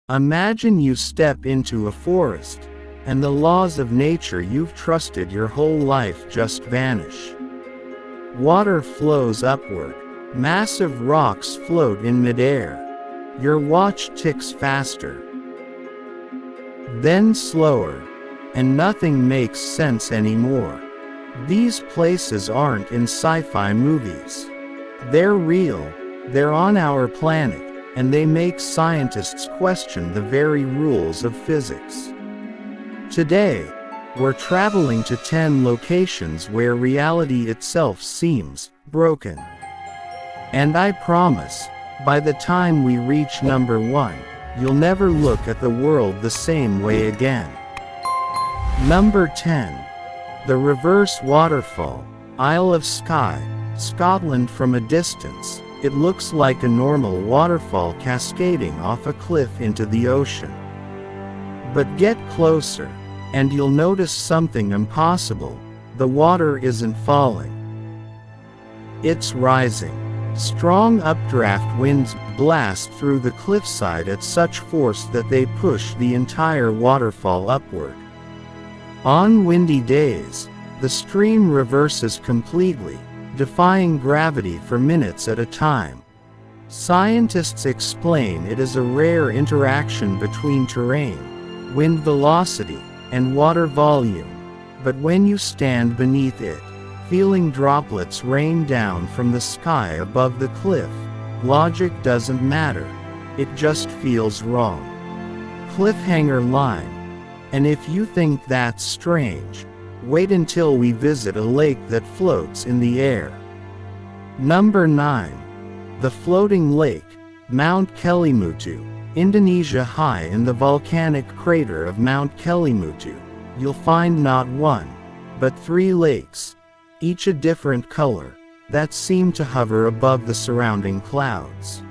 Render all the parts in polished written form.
Imagine you step into a forest, and the laws of nature you've trusted your whole life just vanish. Water flows upward. Massive rocks float in midair. Your watch ticks faster, then slower, and nothing makes sense anymore. These places aren't in sci-fi movies. They're real, they're on our planet, and they make scientists question the very rules of physics. Today, we're traveling to 10 locations where reality itself seems broken. And I promise, by the time we reach number 1, you'll never look at the world the same way again. Number 10. The Reverse Waterfall, Isle of Skye, Scotland. From a distance, it looks like a normal waterfall cascading off a cliff into the ocean. But get closer, and you'll notice something impossible. The water isn't falling. It's rising. Strong updraft winds blast through the cliffside at such force that they push the entire waterfall upward. On windy days, the stream reverses completely, defying gravity for minutes at a time. Scientists explain it is a rare interaction between terrain, wind velocity, and water volume, but when you stand beneath it, feeling droplets rain down from the sky above the cliff, logic doesn't matter, it just feels wrong. Cliffhanger line. And if you think that's strange, wait until we visit a lake that floats in the air. Number 9. The Floating Lake, Mount Kelimutu, Indonesia. High in the volcanic crater of Mount Kelimutu, you'll find not one, but 3 lakes, each a different color, that seem to hover above the surrounding clouds.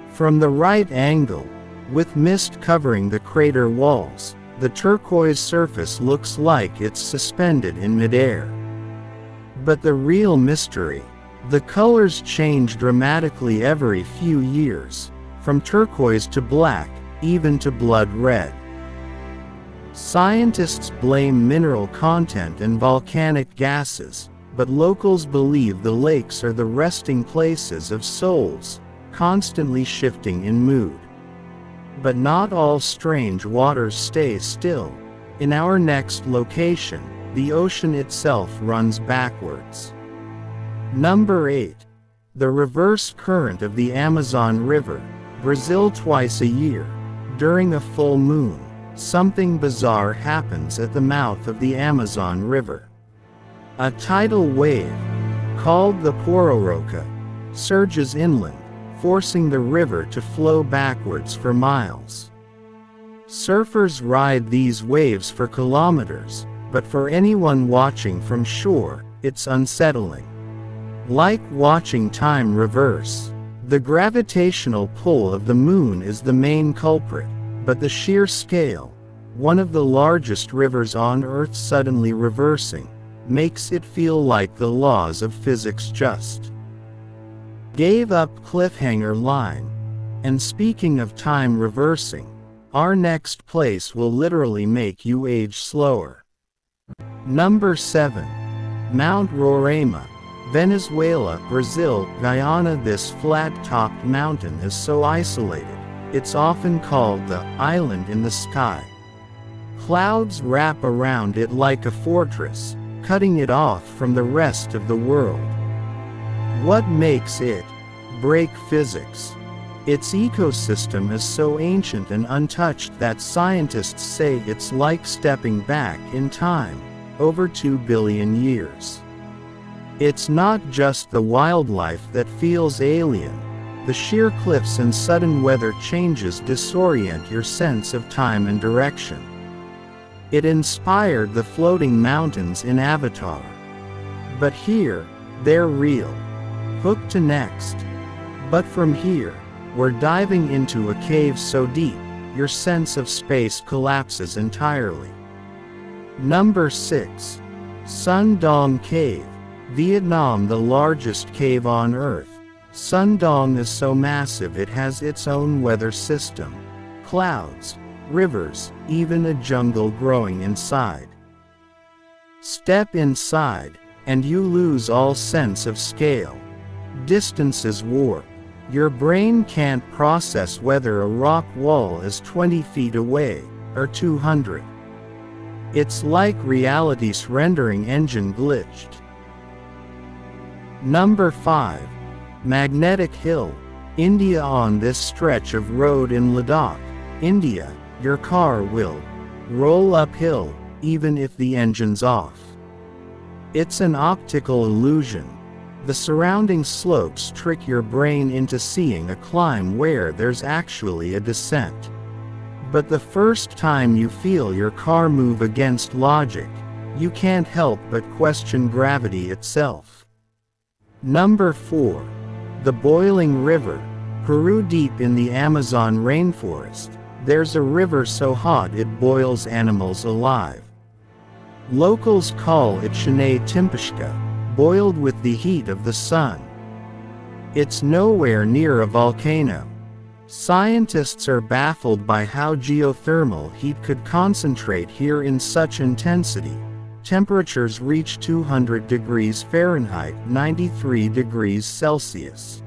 From the right angle, with mist covering the crater walls, the turquoise surface looks like it's suspended in midair. But the real mystery, the colors change dramatically every few years, from turquoise to black, even to blood red. Scientists blame mineral content and volcanic gases, but locals believe the lakes are the resting places of souls, constantly shifting in mood. But not all strange waters stay still. In our next location, the ocean itself runs backwards. Number 8. The Reverse Current of the Amazon River, Brazil. Twice a year, during a full moon, something bizarre happens at the mouth of the Amazon River. A tidal wave, called the pororoca, surges inland, forcing the river to flow backwards for miles. Surfers ride these waves for kilometers, but for anyone watching from shore, it's unsettling. Like watching time reverse. The gravitational pull of the moon is the main culprit, but the sheer scale, one of the largest rivers on Earth suddenly reversing, makes it feel like the laws of physics just gave up. Cliffhanger line. And speaking of time reversing, our next place will literally make you age slower. Number 7. Mount Roraima, Venezuela. Brazil. Guyana. This flat-topped mountain is so isolated, it's often called the island in the sky. Clouds wrap around it like a fortress, cutting it off from the rest of the world. What makes it break physics? Its ecosystem is so ancient and untouched that scientists say it's like stepping back in time, over 2 billion years. It's not just the wildlife that feels alien. The sheer cliffs and sudden weather changes disorient your sense of time and direction. It inspired the floating mountains in Avatar. But here, they're real. Hook to next. But from here, we're diving into a cave so deep, your sense of space collapses entirely. Number 6. Sun Dong Cave, Vietnam. The largest cave on Earth, Sun Dong is so massive it has its own weather system. clouds, rivers, even a jungle growing inside. Step inside, and you lose all sense of scale. Distances warp. Your brain can't process whether a rock wall is 20 feet away, or 200. It's like reality's rendering engine glitched. Number 5. Magnetic Hill, India. On this stretch of road in Ladakh, India, your car will roll uphill, even if the engine's off. It's an optical illusion. The surrounding slopes trick your brain into seeing a climb where there's actually a descent. But the first time you feel your car move against logic, you can't help but question gravity itself. Number 4. The Boiling River, Peru. Deep in the Amazon rainforest, there's a river so hot it boils animals alive. Locals call it Shinay Timpishka, boiled with the heat of the sun. It's nowhere near a volcano. Scientists are baffled by how geothermal heat could concentrate here in such intensity. Temperatures reach 200 degrees Fahrenheit, 93 degrees Celsius.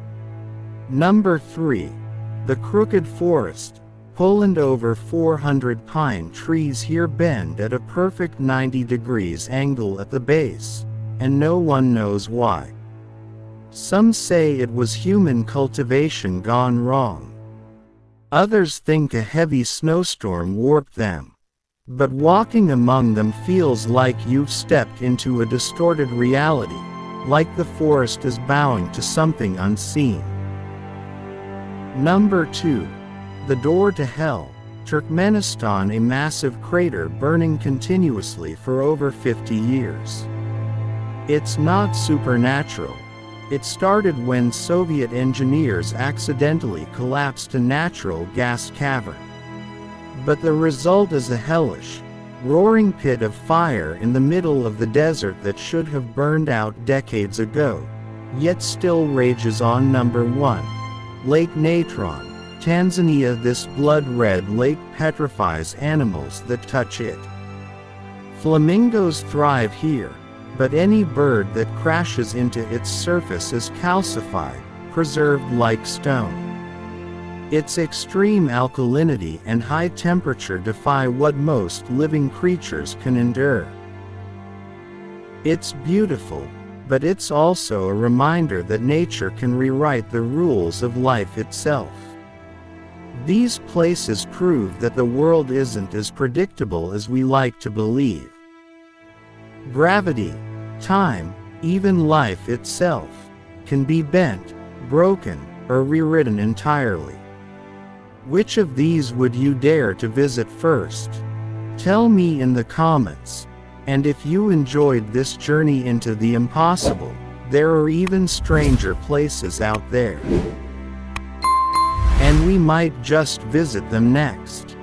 Number 3. The Crooked Forest, Poland. Over 400 pine trees here bend at a perfect 90 degrees angle at the base, and no one knows why. Some say it was human cultivation gone wrong. Others think a heavy snowstorm warped them. But walking among them feels like you've stepped into a distorted reality, like the forest is bowing to something unseen. Number 2. The Door to Hell, Turkmenistan. A massive crater burning continuously for over 50 years. It's not supernatural. It started when Soviet engineers accidentally collapsed a natural gas cavern. But the result is a hellish, roaring pit of fire in the middle of the desert that should have burned out decades ago, yet still rages on. Number 1. Lake Natron, Tanzania. This blood-red lake petrifies animals that touch it. Flamingos thrive here, but any bird that crashes into its surface is calcified, preserved like stone. Its extreme alkalinity and high temperature defy what most living creatures can endure. It's beautiful, but it's also a reminder that nature can rewrite the rules of life itself. These places prove that the world isn't as predictable as we like to believe. Gravity, time, even life itself, can be bent, broken, or rewritten entirely. Which of these would you dare to visit first? Tell me in the comments. And if you enjoyed this journey into the impossible, there are even stranger places out there. And we might just visit them next.